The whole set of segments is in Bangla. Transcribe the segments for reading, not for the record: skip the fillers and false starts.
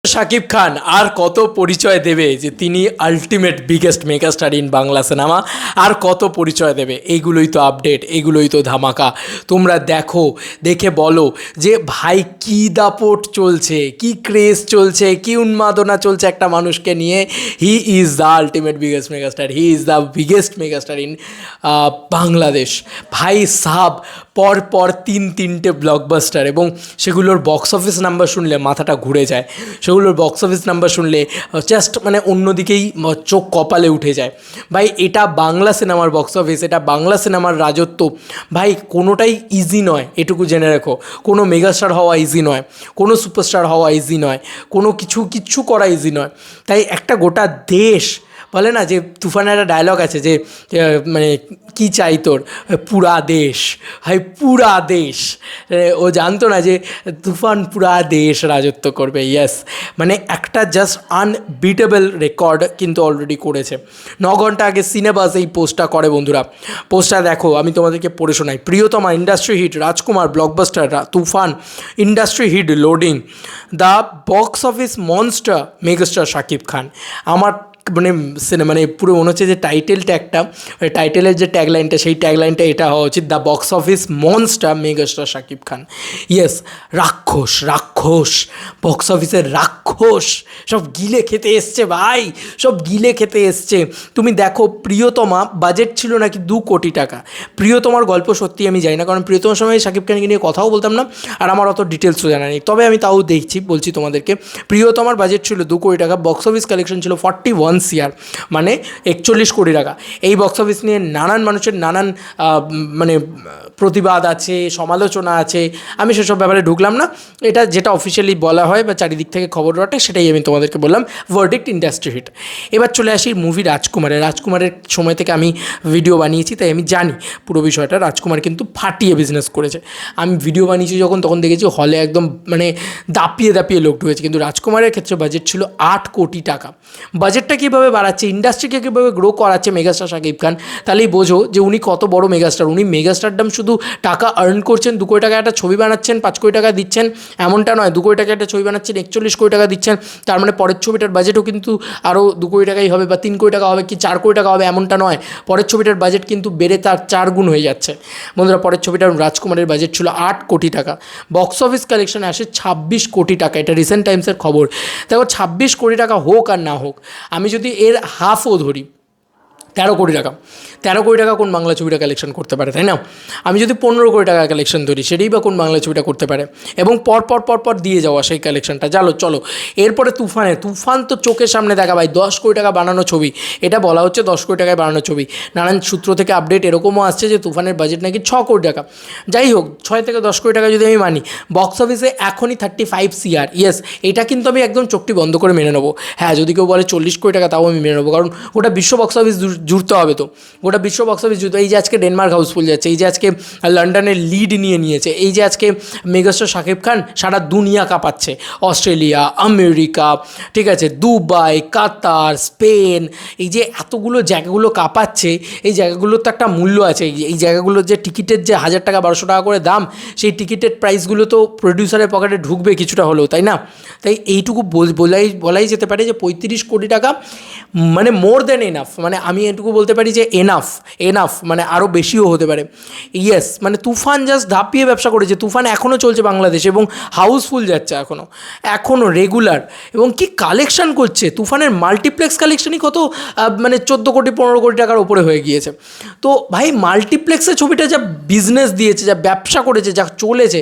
শাকিব খান আর কত পরিচয় দেবে যে তিনি ultimate biggest megastar in Bangla cinema. আর কত পরিচয় দেবে, এইগুলোই তো আপডেট, এইগুলোই তো ধামাকা। তোমরা দেখো, দেখে বলো যে ভাই কী দাপট চলছে, কি ক্রেজ চলছে, কি উন্মাদনা চলছে একটা মানুষকে নিয়ে। He is the ultimate biggest megastar, he is the biggest megastar in Bangladesh. ভাই সাহাব পর তিনটে ব্লকবাস্টার, এবং সেগুলোর বক্স অফিস নাম্বার শুনলে মাথাটা ঘুরে যায়। সেগুলোর বক্স অফিস নাম্বার শুনলে জাস্ট মানে অন্যদিকেই চোখ কপালে উঠে যায়। ভাই এটা বাংলা সিনেমার বক্স অফিস, এটা বাংলা সিনেমার রাজত্ব। ভাই কোনোটাই ইজি নয়, এটুকু জেনে রাখো। কোনো মেগাস্টার হওয়া ইজি নয়, কোনো সুপারস্টার হওয়া ইজি নয়, কোনো কিচ্ছু করা ইজি নয়। তাই একটা গোটা দেশ বলে না যে, তুফানের একটা ডায়লগ আছে যে মানে কি চাই তোর, পুরা দেশ। ভাই পুরা দেশ, ও জানতো না যে তুফান পুরা দেশ রাজত্ব করবে। ইয়েস, মানে একটা জাস্ট আনবিটেবল রেকর্ড কিন্তু অলরেডি করেছে। 9 ঘন্টা আগে সিনেবাস এই পোস্টটা করে বন্ধুরা। পোস্টটা দেখো, আমি তোমাদেরকে পড়ে শোনাই। Priyotoma industry hit, Rajkumar blockbuster, Toofan industry hit loading, the box office monster megastar Shakib Khan. আমার মানে পুরো মনে হচ্ছে যে টাইটেলের যে ট্যাগলাইনটা, সেই ট্যাগলাইনটা এটা হওয়া উচিত, the box office monster megastar Shakib Khan. Yes, রাক্ষস, বক্স অফিসের রাক্ষস, সব গিলে খেতে এসছে ভাই, সব গিলে খেতে এসছে। তুমি দেখো, প্রিয়তমা বাজেট ছিল নাকি 2 কোটি টাকা। প্রিয়তমার গল্প সত্যি আমি জানি না, কারণ প্রিয়তমার সময় শাকিব খানকে নিয়ে কথাও বলতাম না, আর আমার অত ডিটেলসও জানা নেই। তবে আমি তাও বলছি তোমাদেরকে, প্রিয়তমার বাজেট ছিল 2 কোটি টাকা, বক্স অফিস কালেকশন ছিল 41 CR, মানে 41 কোটি টাকা। এই বক্স অফিস নিয়ে নানান মানুষের নানান মানে প্রতিবাদ আছে, সমালোচনা আছে, আমি সেসব ব্যাপারে ঢুকলাম না। এটা যেটা অফিসিয়ালি বলা হয় বা চারিদিক থেকে খবর রটে, সেটাই আমি তোমাদেরকে বললাম। Verdict industry hit. এবার চলে আসি মুভি রাজকুমারের সময় থেকে আমি ভিডিও বানিয়েছি, তাই আমি জানি পুরো বিষয়টা। রাজকুমার কিন্তু ফাটিয়ে বিজনেস করেছে। আমি ভিডিও বানিয়েছি যখন, তখন দেখেছি হলে একদম মানে দাপিয়ে লোক ঢুকেছে। কিন্তু রাজকুমারের ক্ষেত্রে বাজেট ছিল 8 কোটি টাকা। বাজেটটা কীভাবে বাড়াচ্ছে, ইন্ডাস্ট্রিকে কীভাবে গ্রো করাচ্ছে মেগাস্টার শাকিব খান, তাহলেই বোঝো যে উনি কত বড় মেগাস্টার। উনি মেগাস্টারডাম শুধু টাকা আর্ন করছেন, 2 কোটি টাকা একটা ছবি বানাচ্ছেন, 5 কোটি টাকা দিচ্ছেন এমনটা নয়। 2 কোটি টাকা একটা ছবি বানাচ্ছেন, 41 কোটি টাকা দিচ্ছেন, তার মানে পরের ছবিটার বাজেটও কিন্তু আরও 2 কোটি টাকাই হবে, বা 3 কোটি টাকা হবে, কি 4 কোটি টাকা হবে এমনটা নয়। পরের ছবিটার বাজেট কিন্তু বেড়ে তার 4 গুণ হয়ে যাচ্ছে। বন্ধুরা, পরের ছবিটার রাজকুমারের বাজেট ছিল 8 কোটি টাকা, বক্স অফিস কালেকশনে আসে 26 কোটি টাকা। এটা রিসেন্ট টাইমসের খবর। দেখো, 26 কোটি টাকা হোক আর না হোক, আমি যদি এর হাফও ধরি, 13 কোটি টাকা, 13 কোটি টাকা কোন বাংলা ছবিটা কালেকশন করতে পারে, তাই না? আমি যদি 15 কোটি টাকা কালেকশন ধরি, সেটাই বা কোন বাংলা ছবিটা করতে পারে? এবং পর দিয়ে যাওয়া সেই কালেকশনটা। চলো এরপরে তুফান তো চোখের সামনে দেখা ভাই, 10 কোটি টাকা বানানো ছবি। এটা বলা হচ্ছে 10 কোটি টাকায় বানানো ছবি। নানান সূত্র থেকে আপডেট এরকমও আসছে যে তুফানের বাজেট নাকি 6 কোটি টাকা। যাই হোক, 6 থেকে 10 কোটি টাকা যদি আমি মানি, বক্স অফিসে এখনই 35 CR। ইয়েস, এটা কিন্তু আমি একদম চোখটি বন্ধ করে মেনে নেবো। হ্যাঁ, যদি কেউ বলে 40 কোটি টাকা, তাও আমি মেনে নেবো, কারণ ওটা বিশ্ব বক্স অফিস জুড়তে হবে। তো গোটা বিশ্ব বক্স অফিস জুড়তে, এই যে আজকে ডেনমার্ক হাউসফুল যাচ্ছে, এই যে আজকে লন্ডনের লিড নিয়েছে, এই যে আজকে মেগাস্টার শাকিব খান সারা দুনিয়া কাঁপাচ্ছে, অস্ট্রেলিয়া, আমেরিকা, ঠিক আছে, দুবাই, কাতার, স্পেন, এই যে এতগুলো জায়গাগুলো কাঁপাচ্ছে, এই জায়গাগুলোর তো একটা মূল্য আছে। এই জায়গাগুলোর যে টিকিটের যে 1000 টাকা 1200 টাকা করে দাম, সেই টিকিটের প্রাইসগুলো তো প্রডিউসারের পকেটে ঢুকবে কিছুটা হলেও, তাই না? তাই এইটুকু বলাই যেতে পারে যে 35 কোটি টাকা মানে মোর দ্যান এনাফ। মানে আমি এটুকু বলতে পারি যে এনাফ, মানে আরও বেশিও হতে পারে। ইয়েস, মানে তুফান জাস্ট ধাপিয়ে ব্যবসা করেছে। তুফান এখনও চলছে বাংলাদেশে, এবং হাউসফুল যাচ্ছে এখনও রেগুলার, এবং কি কালেকশন করছে। তুফানের মাল্টিপ্লেক্স কালেকশনই কত, মানে 14 কোটি 15 কোটি টাকার ওপরে হয়ে গিয়েছে। তো ভাই মাল্টিপ্লেক্সে ছবিটা যা বিজনেস দিয়েছে, যা ব্যবসা করেছে, যা চলেছে,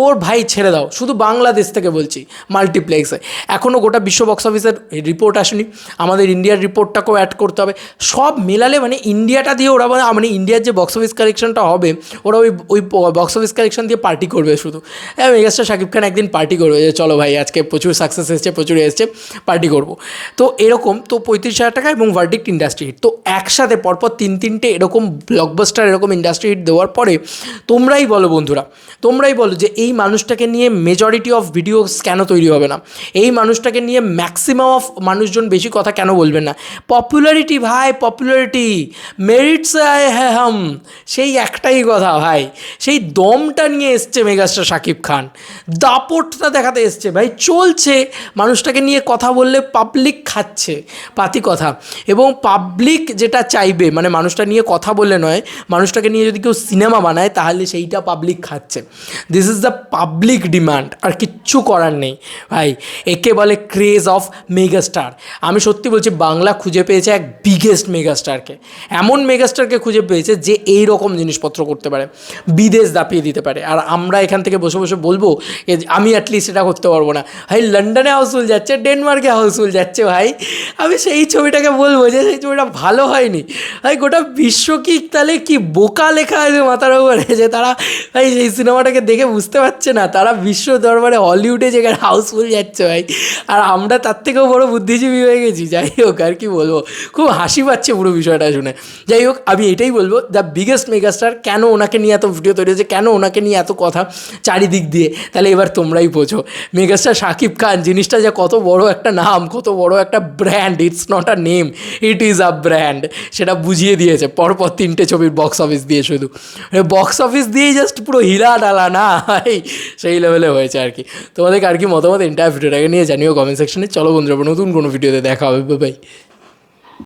ওর ভাই ছেড়ে দাও। শুধু বাংলাদেশ থেকে বলছি, মাল্টিপ্লেক্সে এখনও গোটা বিশ্ব বক্স অফিসের রিপোর্ট আসেনি, আমাদের ইন্ডিয়ার রিপোর্টটাকেও অ্যাড করতে হবে। সব মেলালে মানে ইন্ডিয়াটা দিয়ে ওরা, মানে ইন্ডিয়ার যে বক্স অফিস কালেকশনটা হবে, ওরা ওই বক্স অফিস কালেকশন দিয়ে পার্টি করবে শুধু। হ্যাঁ, মেগাস্টার শাকিব খান একদিন পার্টি করবে যে চলো ভাই, আজকে প্রচুর সাকসেস এসছে, প্রচুর এসছে, পার্টি করবো। তো এরকম তো 35,000 টাকা এবং ভার্ডিক্ট ইন্ডাস্ট্রি হিট, তো একসাথে পরপর তিনটে এরকম ব্লকবাস্টার, এরকম ইন্ডাস্ট্রি হিট দেওয়ার পরে তোমরাই বলো বন্ধুরা, তোমরাই বলো যে এই মানুষটাকে নিয়ে মেজরিটি অফ ভিডিওস কেন তৈরি হবে না? এই মানুষটাকে নিয়ে ম্যাক্সিমাম অফ মানুষজন বেশি কথা কেন বলবে বলবেন না। পপুলারিটি ভাই, পপুলারিটি, মেরিটস আয় হ্যাঁ হাম, সেই একটাই কথা ভাই, সেই দমটা নিয়ে এসছে মেগাস্টার শাকিব খান, দাপটটা দেখাতে এসছে ভাই। চলছে, মানুষটাকে নিয়ে কথা বললে পাবলিক খাচ্ছে পাতি কথা, এবং পাবলিক যেটা চাইবে, মানে মানুষটা নিয়ে কথা বললে নয়, মানুষটাকে নিয়ে যদি কেউ সিনেমা বানায় তাহলে সেইটা পাবলিক খাচ্ছে। This is the public demand, আর কিচ্ছু করার নেই ভাই। একে বলে ক্রেজ অফ মেগাস্টার। আমি সত্যি বলছি, বাংলা খুঁজে পেয়েছে এক বিগেস্ট মেগাস্টারকে, এমন মেগাস্টারকে খুঁজে পেয়েছে যে এই রকম জিনিসপত্র করতে পারে, বিদেশ দাপিয়ে দিতে পারে। আর আমরা এখান থেকে বসে বসে বলবো আমি অ্যাটলিস্ট এটা করতে পারবো না। ভাই লন্ডনে হাউসফুল যাচ্ছে, ডেনমার্কে হাউসফুল যাচ্ছে ভাই, আমি সেই ছবিটাকে বলবো যে সেই ছবিটা ভালো হয়নি। ভাই গোটা বিশ্ব কি তাহলে কি বোকা লেখা আছে মাথার উপরে, যে তারা ভাই সেই সিনেমাটাকে দেখে বুঝতে পারছে না তারা বিশ্ব দরবারে হলিউডে যেখানে হাউসফুল যাচ্ছে ভাই, আর আমরা তার থেকেও বড় বুদ্ধিজীবী হয়ে গেছি। যাই হোক, আর কি বলবো, খুব হাসি পাচ্ছে পুরো বিষয়টা শুনে। যাই হোক, আমি এটাই বলবো, দ্য বিগেস্ট মেগাস্টার, কেন ওনাকে নিয়ে এত ভিডিও তৈরি হয়েছে, কেন ওনাকে নিয়ে এত কথা চারিদিক দিয়ে, তাহলে এবার তোমরাই বোঝো মেগাস্টার শাকিব খান জিনিসটা যে কত বড় একটা নাম, কত বড় একটা brand. It's not a name, it is a brand, সেটা বুঝিয়ে দিয়েছে পরপর 3টে ছবির বক্স অফিস দিয়ে। শুধু বক্স অফিস দিয়েই জাস্ট পুরো হিলা ডালা না ভাই, সেই লেভেলে হয়েছে আর কি। তোমাদেরকে আর কি মতামত এন্টায়ার ভিডিওটাকে নিয়ে জানিও কমেন্ট সেকশনে। চলো বন্ধুরা, নতুন কোনো ভিডিওতে দেখা হবে, বাই।